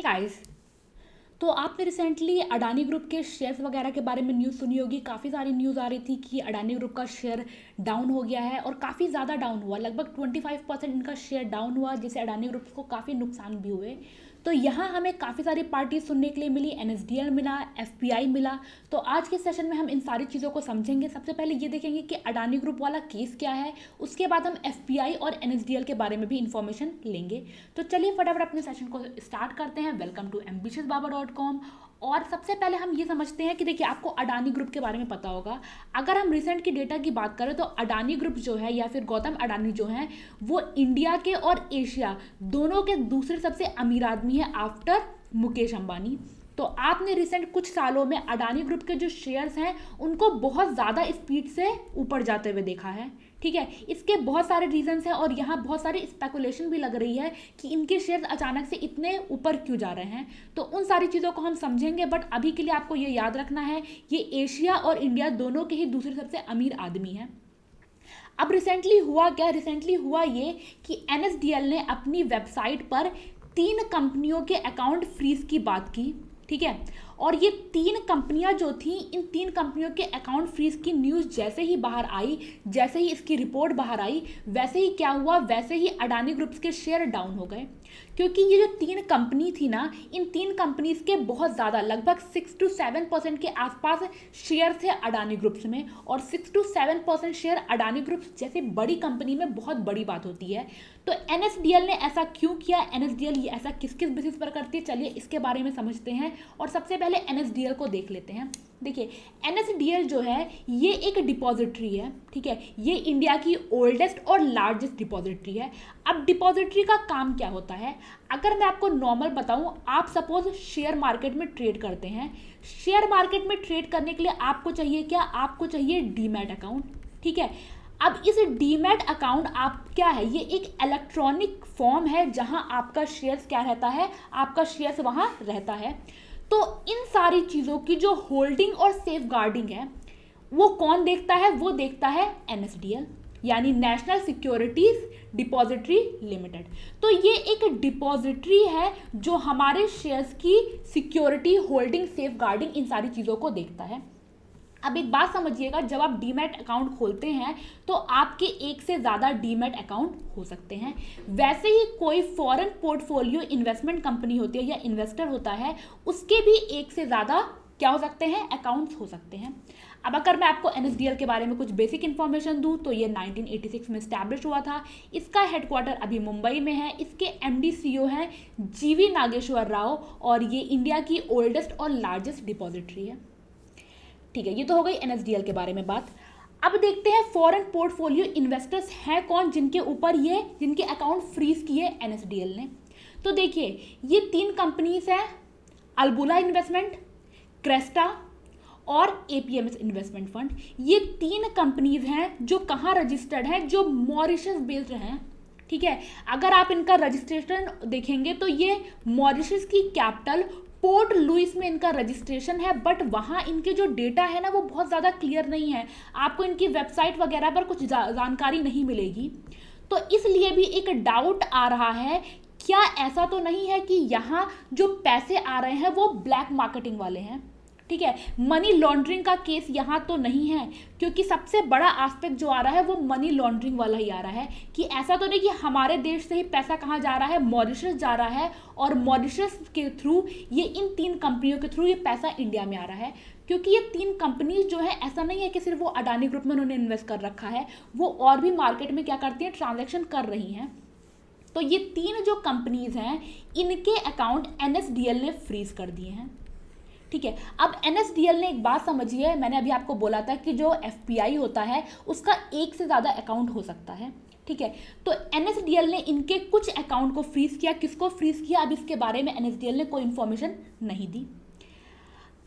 Guys, तो आपने recently Adani group के शेयर्स वगैरह के बारे में न्यूज़ सुनी होगी। काफ़ी सारी न्यूज़ आ रही थी कि अडानी ग्रुप का शेयर डाउन हो गया है और काफ़ी ज़्यादा डाउन हुआ, लगभग 25% इनका शेयर डाउन हुआ, जिससे अडानी ग्रुप को काफ़ी नुकसान भी हुए। तो यहाँ हमें काफ़ी सारी पार्टी सुनने के लिए मिली, एनएसडीएल मिला, एफपीआई मिला। तो आज के सेशन में हम इन सारी चीज़ों को समझेंगे। सबसे पहले ये देखेंगे कि अडानी ग्रुप वाला केस क्या है, उसके बाद हम एफपीआई और एनएसडीएल के बारे में भी इन्फॉर्मेशन लेंगे। तो चलिए फटाफट अपने सेशन को स्टार्ट करते हैं। Welcome to ambitiousbaba.com। और सबसे पहले हम ये समझते हैं कि देखिए, आपको अडानी ग्रुप के बारे में पता होगा। अगर हम रिसेंट की डेटा की बात करें तो अडानी ग्रुप जो है या फिर गौतम अडानी जो है वो इंडिया के और एशिया दोनों के दूसरे सबसे अमीर आदमी है आफ्टर मुकेश अंबानी। तो आपने रिसेंट कुछ सालों में अडानी ग्रुप के जो शेयर्स हैं उनको बहुत ज़्यादा स्पीड से ऊपर जाते हुए देखा है। ठीक है, इसके बहुत सारे रीजंस हैं और यहाँ बहुत सारी स्पेकुलेशन भी लग रही है कि इनके शेयर्स अचानक से इतने ऊपर क्यों जा रहे हैं। तो उन सारी चीज़ों को हम समझेंगे, बट अभी के लिए आपको ये याद रखना है ये एशिया और इंडिया दोनों के ही दूसरे सबसे अमीर आदमी हैं। अब रिसेंटली हुआ क्या? रिसेंटली हुआ ये कि एनएसडीएल ने अपनी वेबसाइट पर 3 कंपनियों के अकाउंट फ्रीज की बात की। ठीक है, और ये 3 कंपनियां जो थी, इन 3 कंपनियों के अकाउंट फ्रीज की न्यूज़ जैसे ही बाहर आई, जैसे ही इसकी रिपोर्ट बाहर आई, वैसे ही क्या हुआ, वैसे ही अडानी ग्रुप्स के शेयर डाउन हो गए। क्योंकि ये जो 3 कंपनी थी ना, इन 3 कंपनीज के बहुत ज़्यादा लगभग 6 to 7% के आसपास शेयर थे अडानी ग्रुप्स में, और 6 to 7% शेयर अडानी ग्रुप्स जैसे बड़ी कंपनी में बहुत बड़ी बात होती है। तो एनएसडीएल ने ऐसा क्यों किया, एनएसडीएल ये ऐसा किस किस बेसिस पर करती है, चलिए इसके बारे में समझते हैं। और सबसे पहले एनएसडीएल को देख लेते हैं। देखिए, एनएसडीएल जो है ये एक डिपॉजिटरी है। ठीक है, ये इंडिया की ओल्डेस्ट और लार्जेस्ट डिपॉजिटरी है। अब डिपॉजिटरी का काम क्या होता है, अगर मैं आपको नॉर्मल बताऊं, आप सपोज शेयर मार्केट में ट्रेड करते हैं। शेयर मार्केट में ट्रेड करने के लिए आपको चाहिए क्या? आपको चाहिए डीमैट अकाउंट। ठीक है, अब इस डीमैट अकाउंट आप क्या है, ये एक इलेक्ट्रॉनिक फॉर्म है जहां आपका शेयर्स क्या रहता है, आपका शेयर्स वहां रहता है। तो इन सारी चीज़ों की जो होल्डिंग और सेफ गार्डिंग है वो कौन देखता है? वो देखता है एनएसडीएल, यानी नेशनल सिक्योरिटीज डिपॉजिटरी लिमिटेड। तो ये एक डिपॉजिटरी है जो हमारे शेयर्स की सिक्योरिटी, होल्डिंग, सेफ गार्डिंग, इन सारी चीज़ों को देखता है। अब एक बात समझिएगा, जब आप डीमैट अकाउंट खोलते हैं तो आपके एक से ज़्यादा डीमैट अकाउंट हो सकते हैं। वैसे ही कोई फॉरेन पोर्टफोलियो इन्वेस्टमेंट कंपनी होती है या इन्वेस्टर होता है, उसके भी एक से ज़्यादा क्या हो सकते हैं, अकाउंट्स हो सकते हैं। अब अगर मैं आपको एनएसडीएल के बारे में कुछ बेसिक इन्फॉर्मेशन दूं तो ये 1986 में स्टैब्लिश हुआ था। इसका हेडक्वार्टर अभी मुंबई में है। इसके एमडी सीईओ हैं जीवी नागेश्वर राव, और ये इंडिया की ओल्डेस्ट और लार्जेस्ट डिपॉजिटरी है। ठीक है, ये तो हो गई एनएसडीएल के बारे में बात। अब देखते हैं फॉरेन पोर्टफोलियो इन्वेस्टर्स हैं कौन जिनके ऊपर जिनके अकाउंट फ्रीज किए एनएसडीएल ने। तो देखिए, ये 3 कंपनीज हैं, अल्बुला इन्वेस्टमेंट, क्रेस्टा और एपीएमएस इन्वेस्टमेंट फंड। ये 3 कंपनीज हैं जो कहाँ रजिस्टर्ड हैं, जो मॉरिशस बेस्ड हैं। ठीक है, अगर आप इनका रजिस्ट्रेशन देखेंगे तो ये मॉरिशस की कैपिटल पोर्ट लुइस में इनका रजिस्ट्रेशन है, बट वहाँ इनके जो डेटा है ना वो बहुत ज़्यादा क्लियर नहीं है। आपको इनकी वेबसाइट वगैरह पर कुछ जानकारी नहीं मिलेगी। तो इसलिए भी एक डाउट आ रहा है, क्या ऐसा तो नहीं है कि यहाँ जो पैसे आ रहे हैं वो ब्लैक मार्केटिंग वाले हैं? ठीक है, मनी लॉन्ड्रिंग का केस यहाँ तो नहीं है, क्योंकि सबसे बड़ा एस्पेक्ट जो आ रहा है वो मनी लॉन्ड्रिंग वाला ही आ रहा है कि ऐसा तो नहीं कि हमारे देश से ही पैसा कहाँ जा रहा है, मॉरिशस जा रहा है, और मॉरिशस के थ्रू ये इन 3 कंपनियों के थ्रू ये पैसा इंडिया में आ रहा है। क्योंकि ये 3 कंपनीज जो है, ऐसा नहीं है कि सिर्फ वो अडानी ग्रुप में उन्होंने इन्वेस्ट कर रखा है, वो और भी मार्केट में क्या करती हैं, ट्रांजेक्शन कर रही हैं। तो ये 3 जो कंपनीज हैं, इनके अकाउंट एनएसडीएल ने फ्रीज कर दिए हैं। ठीक है, अब एनएसडीएल ने एक बात समझिए, मैंने अभी आपको बोला था कि जो एफपीआई होता है उसका एक से ज़्यादा अकाउंट हो सकता है। ठीक है, तो एनएसडीएल ने इनके कुछ अकाउंट को फ्रीज किया। किसको फ्रीज किया, अब इसके बारे में एनएसडीएल ने कोई इन्फॉर्मेशन नहीं दी।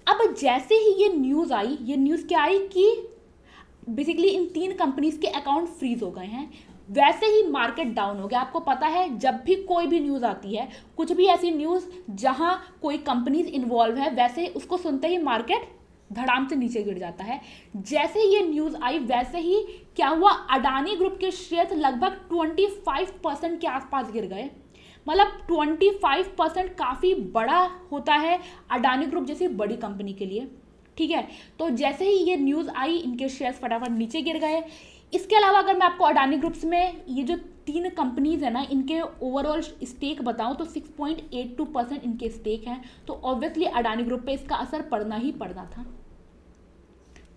अब जैसे ही ये न्यूज़ आई, ये न्यूज़ क्या आई कि बेसिकली इन 3 कंपनीज के अकाउंट फ्रीज हो गए हैं, वैसे ही मार्केट डाउन हो गया। आपको पता है, जब भी कोई भी न्यूज़ आती है, कुछ भी ऐसी न्यूज़ जहां कोई कंपनीज इन्वॉल्व है, वैसे ही उसको सुनते ही मार्केट धड़ाम से नीचे गिर जाता है। जैसे ही ये न्यूज़ आई वैसे ही क्या हुआ, अडानी ग्रुप के शेयर लगभग 25% के आसपास गिर गए। मतलब 25% काफ़ी बड़ा होता है अडानी ग्रुप जैसी बड़ी कंपनी के लिए। ठीक है, तो जैसे ही ये न्यूज़ आई इनके शेयर्स फटाफट नीचे गिर गए। इसके अलावा अगर मैं आपको अडानी ग्रुप्स में ये जो 3 कंपनीज है ना, इनके ओवरऑल स्टेक बताऊं तो 6.82% इनके स्टेक हैं, तो ऑब्वियसली अडानी ग्रुप पे इसका असर पड़ना ही पड़ना था।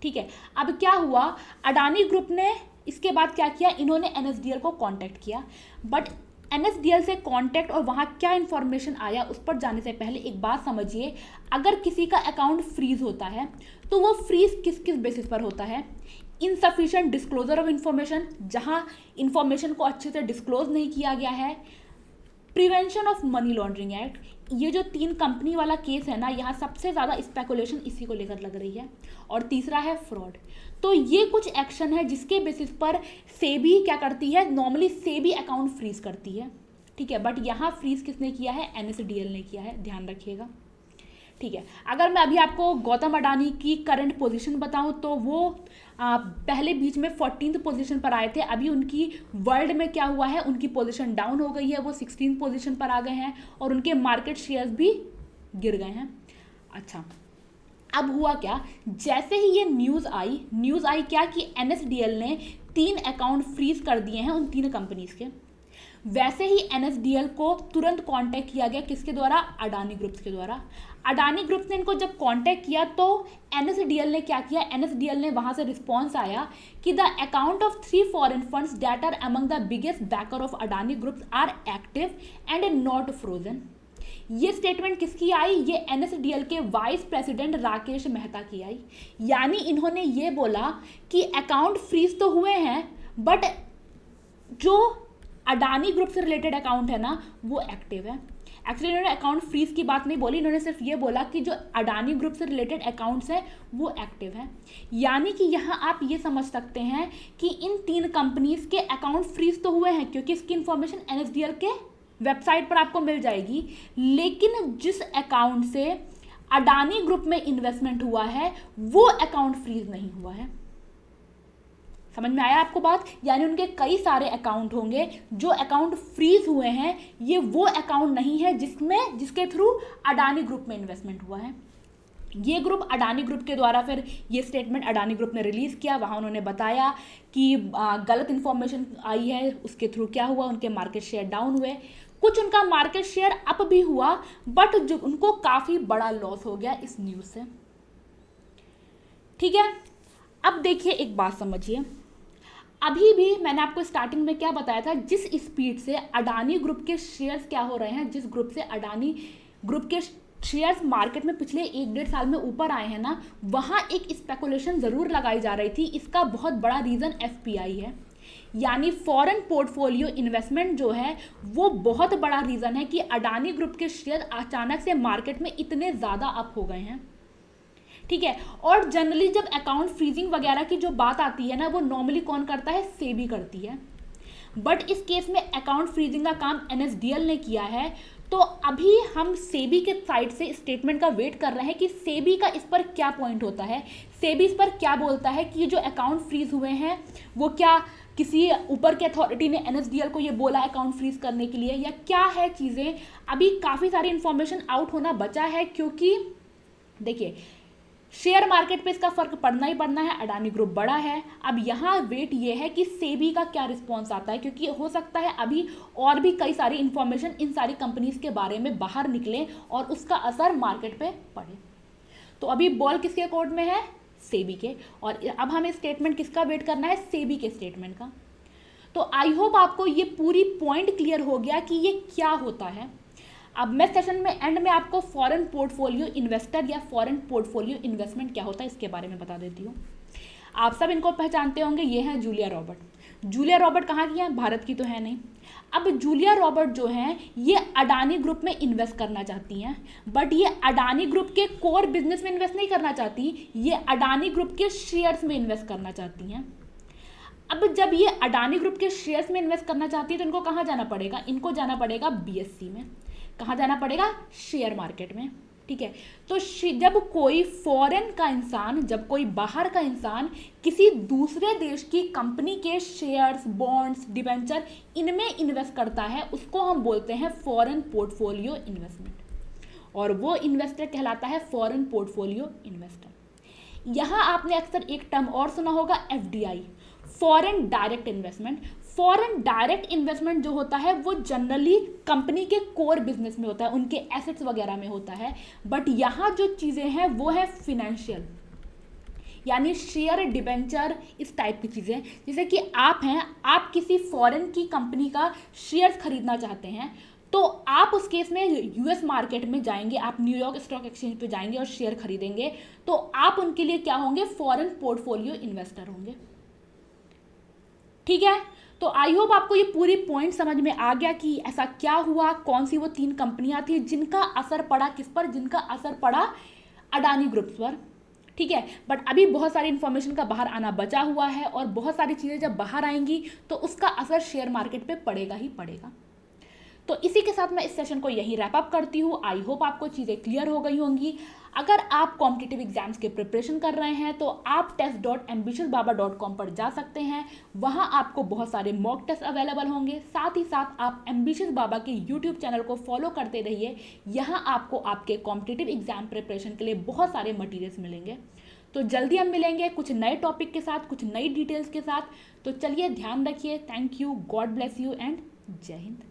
ठीक है, अब क्या हुआ, अडानी ग्रुप ने इसके बाद क्या किया, इन्होंने एनएसडीएल को कांटेक्ट किया, बट एनएसडीएल से कांटेक्ट और वहाँ क्या इन्फॉर्मेशन आया उस पर जाने से पहले एक बात समझिए, अगर किसी का अकाउंट फ्रीज होता है तो वो फ्रीज किस किस बेसिस पर होता है, इनसफिशिएंट डिस्क्लोजर ऑफ इंफॉर्मेशन, जहाँ इंफॉर्मेशन को अच्छे से डिस्क्लोज नहीं किया गया है, prevention of money laundering act. ये जो 3 कंपनी वाला केस है ना, यहाँ सबसे ज़्यादा स्पेकुलेशन इसी को लेकर लग रही है, और तीसरा है फ्रॉड। तो ये कुछ एक्शन है जिसके बेसिस पर सेबी क्या करती है, नॉर्मली सेबी अकाउंट फ्रीज करती है। ठीक है, बट यहाँ फ्रीज किसने किया है, एनएसडीएल ने किया है, ध्यान रखिएगा। ठीक है, अगर मैं अभी आपको गौतम अडानी की करंट पोजीशन बताऊं तो वो पहले बीच में 14th पोजीशन पर आए थे, अभी उनकी वर्ल्ड में क्या हुआ है, उनकी पोजीशन डाउन हो गई है, वो 16th पोजीशन पर आ गए हैं और उनके मार्केट शेयर्स भी गिर गए हैं। अच्छा, अब हुआ क्या, जैसे ही ये न्यूज़ आई क्या कि एनएसडीएल ने 3 अकाउंट फ्रीज कर दिए हैं उन 3 कंपनीज के। वैसे ही एनएसडीएल को तुरंत कांटेक्ट किया गया, किसके द्वारा, अडानी ग्रुप्स के द्वारा। अडानी ग्रुप्स ने इनको जब कांटेक्ट किया तो एनएसडीएल ने क्या किया, एनएसडीएल ने वहां से रिस्पॉन्स आया कि the account of 3 foreign funds that are among the biggest backer of Adani groups are active and not frozen. ये स्टेटमेंट किसकी आई, ये एनएसडीएल के वाइस प्रेसिडेंट राकेश मेहता की आई। यानी इन्होंने ये बोला कि अकाउंट फ्रीज तो हुए हैं बट जो अडानी ग्रुप से रिलेटेड अकाउंट है ना वो एक्टिव है। एक्चुअली इन्होंने अकाउंट फ्रीज की बात नहीं बोली, इन्होंने सिर्फ ये बोला कि जो अडानी ग्रुप से रिलेटेड अकाउंट्स हैं वो एक्टिव हैं। यानी कि यहाँ आप ये समझ सकते हैं कि इन 3 कंपनीज के अकाउंट फ्रीज तो हुए हैं, क्योंकि इसकी इंफॉर्मेशन एनएसडीएल के वेबसाइट पर आपको मिल जाएगी, लेकिन जिस अकाउंट से अडानी ग्रुप में इन्वेस्टमेंट हुआ है वो अकाउंट फ्रीज नहीं हुआ है। समझ में आया आपको बात, यानी उनके कई सारे अकाउंट होंगे, जो अकाउंट फ्रीज हुए हैं ये वो अकाउंट नहीं है जिसके थ्रू अडानी ग्रुप में इन्वेस्टमेंट हुआ है। ये ग्रुप अडानी ग्रुप के द्वारा फिर ये स्टेटमेंट अडानी ग्रुप ने रिलीज़ किया, वहाँ उन्होंने बताया कि गलत इन्फॉर्मेशन आई है, उसके थ्रू क्या हुआ, उनके मार्केट शेयर डाउन हुए, कुछ उनका मार्केट शेयर अप भी हुआ, बट जो उनको काफ़ी बड़ा लॉस हो गया इस न्यूज़ से। ठीक है, अब देखिए एक बात समझिए, अभी भी मैंने आपको स्टार्टिंग में क्या बताया था, जिस स्पीड से अडानी ग्रुप के शेयर्स क्या हो रहे हैं, जिस ग्रुप से अडानी ग्रुप के शेयर्स मार्केट में पिछले 1-1.5 साल में ऊपर आए हैं ना, वहाँ एक स्पेकुलेशन ज़रूर लगाई जा रही थी। इसका बहुत बड़ा रीज़न एफपीआई है, यानी फॉरेन पोर्टफोलियो इन्वेस्टमेंट जो है वो बहुत बड़ा रीज़न है कि अडानी ग्रुप के शेयर अचानक से मार्केट में इतने ज़्यादा अप हो गए हैं। ठीक है, और जनरली जब अकाउंट फ्रीजिंग वगैरह की जो बात आती है ना, वो नॉर्मली कौन करता है, सेबी करती है, बट इस केस में अकाउंट फ्रीजिंग का काम एनएसडीएल ने किया है। तो अभी हम सेबी के साइड से स्टेटमेंट का वेट कर रहे हैं कि सेबी का इस पर क्या पॉइंट होता है, सेबी इस पर क्या बोलता है कि जो अकाउंट फ्रीज हुए हैं वो क्या किसी ऊपर के अथॉरिटी ने एनएसडीएल को ये बोला अकाउंट फ्रीज करने के लिए, या क्या है चीज़ें। अभी काफ़ी सारी इन्फॉर्मेशन आउट होना बचा है, क्योंकि देखिए शेयर मार्केट पे इसका फर्क पड़ना ही पड़ना है, अडानी ग्रुप बड़ा है। अब यहाँ वेट ये है कि सेबी का क्या रिस्पॉन्स आता है, क्योंकि हो सकता है अभी और भी कई सारी इन्फॉर्मेशन इन सारी कंपनीज के बारे में बाहर निकले और उसका असर मार्केट पे पड़े। तो अभी बॉल किसके कोर्ट में है, सेबी के, और अब हमें स्टेटमेंट किसका वेट करना है, सेबी के स्टेटमेंट का। तो आई होप आपको ये पूरी पॉइंट क्लियर हो गया कि ये क्या होता है। अब मैं सेशन में एंड में आपको फॉरेन पोर्टफोलियो इन्वेस्टर या फॉरेन पोर्टफोलियो इन्वेस्टमेंट क्या होता है इसके बारे में बता देती हूँ। आप सब इनको पहचानते होंगे, ये हैं जूलिया रॉबर्ट। जूलिया रॉबर्ट कहाँ की हैं, भारत की तो है नहीं। अब जूलिया रॉबर्ट जो हैं ये अडानी ग्रुप में इन्वेस्ट करना चाहती हैं, बट ये अडानी ग्रुप के कोर बिजनेस में इन्वेस्ट नहीं करना चाहती, ये अडानी ग्रुप के शेयर्स में इन्वेस्ट करना चाहती हैं। अब जब ये अडानी ग्रुप के शेयर्स में इन्वेस्ट करना चाहती है तो इनको कहाँ जाना पड़ेगा, इनको जाना पड़ेगा बीएससी में। कहाँ जाना पड़ेगा, शेयर मार्केट में। ठीक है। तो जब कोई फॉरेन का इंसान, जब कोई बाहर का इंसान किसी दूसरे देश की कंपनी के शेयर्स, बॉन्ड्स, डिबेंचर इनमें इन्वेस्ट करता है, उसको हम बोलते हैं फॉरेन पोर्टफोलियो इन्वेस्टमेंट, और वो इन्वेस्टर कहलाता है फॉरेन पोर्टफोलियो इन्वेस्टर। यहाँ आपने अक्सर एक टर्म और सुना होगा, FDI, foreign direct investment. Foreign direct investment जो होता है वो जनरली कंपनी के कोर बिजनेस में होता है, उनके एसेट्स वगैरह में होता है, बट यहाँ जो चीज़ें हैं वो है फिनेंशियल, यानी शेयर, डिबेंचर, इस टाइप की चीज़ें। जैसे कि आप हैं, आप किसी फॉरेन की कंपनी का शेयर्स खरीदना चाहते हैं, तो आप उस केस में यूएस मार्केट में जाएंगे, आप न्यूयॉर्क स्टॉक एक्सचेंज पे जाएंगे और शेयर खरीदेंगे, तो आप उनके लिए क्या होंगे, फॉरेन पोर्टफोलियो इन्वेस्टर होंगे। ठीक है, तो आई होप आपको ये पूरी पॉइंट समझ में आ गया कि ऐसा क्या हुआ, कौन सी वो 3 कंपनियां थी जिनका असर पड़ा किस पर, जिनका असर पड़ा अडानी ग्रुप्स पर। ठीक है, बट अभी बहुत सारी इंफॉर्मेशन का बाहर आना बचा हुआ है, और बहुत सारी चीज़ें जब बाहर आएंगी तो उसका असर शेयर मार्केट पे पड़ेगा ही पड़ेगा। तो इसी के साथ मैं इस सेशन को यहीं रैप अप करती हूँ। आई होप आपको चीज़ें क्लियर हो गई होंगी। अगर आप कॉम्पिटिटिव एग्जाम्स के प्रिपरेशन कर रहे हैं तो आप test.ambitiousbaba.com पर जा सकते हैं, वहाँ आपको बहुत सारे मॉक टेस्ट अवेलेबल होंगे। साथ ही साथ आप एम्बिशियस बाबा के यूट्यूब चैनल को फॉलो करते रहिए, यहाँ आपको आपके कॉम्पिटिटिव एग्जाम प्रिपरेशन के लिए बहुत सारे मटीरियल्स मिलेंगे। तो जल्दी हम मिलेंगे कुछ नए टॉपिक के साथ, कुछ नई डिटेल्स के साथ। तो चलिए, ध्यान रखिए। Thank you, God bless you and जय हिंद।